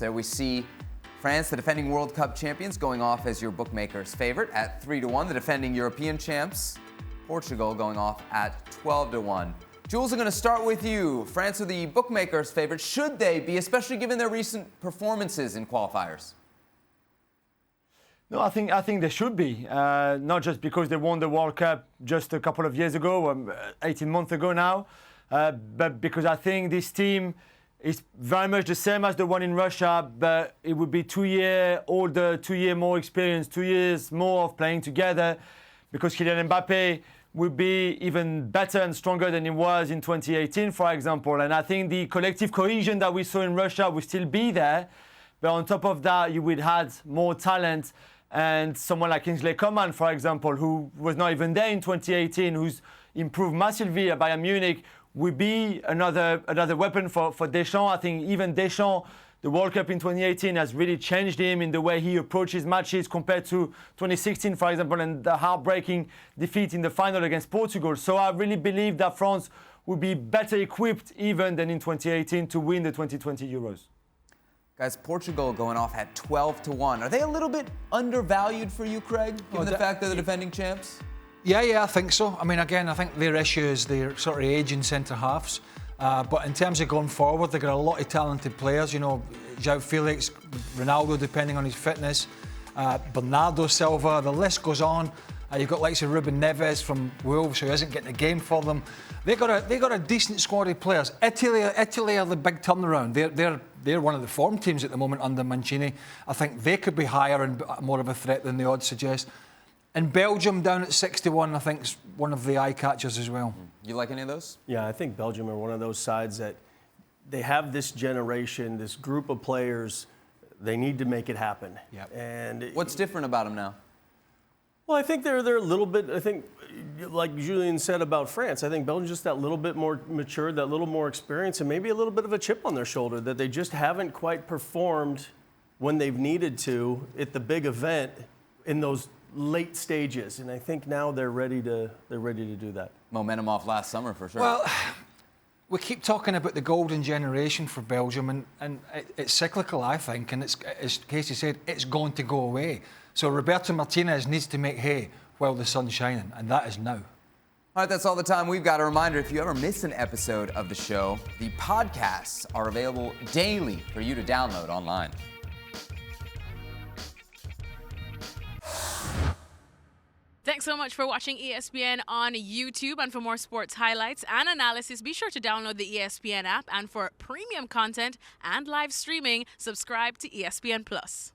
So we see France, the defending World Cup champions, going off as your bookmaker's favorite at 3-1. The defending European champs, Portugal, going off at 12-1. Jules, I'm going to start with you. France are the bookmaker's favorite. Should they be, especially given their recent performances in qualifiers? No, I think they should be. Not just because they won the World Cup just a couple of years ago, 18 months ago now, but because I think this team is very much the same as the one in Russia, but it would be 2 years older, 2 years more experience, 2 years more of playing together, because Kylian Mbappé would be even better and stronger than he was in 2018, for example. And I think the collective cohesion that we saw in Russia will still be there, but on top of that, you would have more talent. And someone like Kingsley Coman, for example, who was not even there in 2018, who's improved massively at Bayern Munich, would be another weapon for Deschamps. I think even Deschamps, the World Cup in 2018 has really changed him in the way he approaches matches compared to 2016, for example, and the heartbreaking defeat in the final against Portugal. So I really believe that France will be better equipped even than in 2018 to win the 2020 Euros. Guys, Portugal going off at 12-1. Are they a little bit undervalued for you, Craig, given the fact they're the defending champs? Yeah, I think so. I mean, again, I think their issue is their sort of aging centre-halves. But in terms of going forward, they've got a lot of talented players. You know, João Felix, Ronaldo, depending on his fitness, Bernardo Silva, the list goes on. You've got likes of Ruben Neves from Wolves, who isn't getting a game for them. They've got a decent squad of players. Italy are the big turnaround. They're one of the form teams at the moment under Mancini. I think they could be higher and more of a threat than the odds suggest. And Belgium down at 61, I think, is one of the eye catchers as well. You like any of those? Yeah, I think Belgium are one of those sides that they have this generation, this group of players. They need to make it happen. Yep. And what's different about them now? Well, I think they're a little bit, I think, like Julien said about France, I think Belgium's just that little bit more mature, that little more experience, and maybe a little bit of a chip on their shoulder that they just haven't quite performed when they've needed to at the big event in those late stages. And I think now they're ready to do that. Momentum off last summer for sure. Well, we keep talking about the golden generation for Belgium, and it's cyclical, I think, and it's, as Kasey said, it's going to go away. So Roberto Martinez needs to make hay while the sun's shining, and that is now. All right, that's all the time we've got. A reminder, if you ever miss an episode of the show, the podcasts are available daily for you to download online. Thanks so much for watching ESPN on YouTube. And for more sports highlights and analysis, be sure to download the ESPN app. And for premium content and live streaming, subscribe to ESPN+.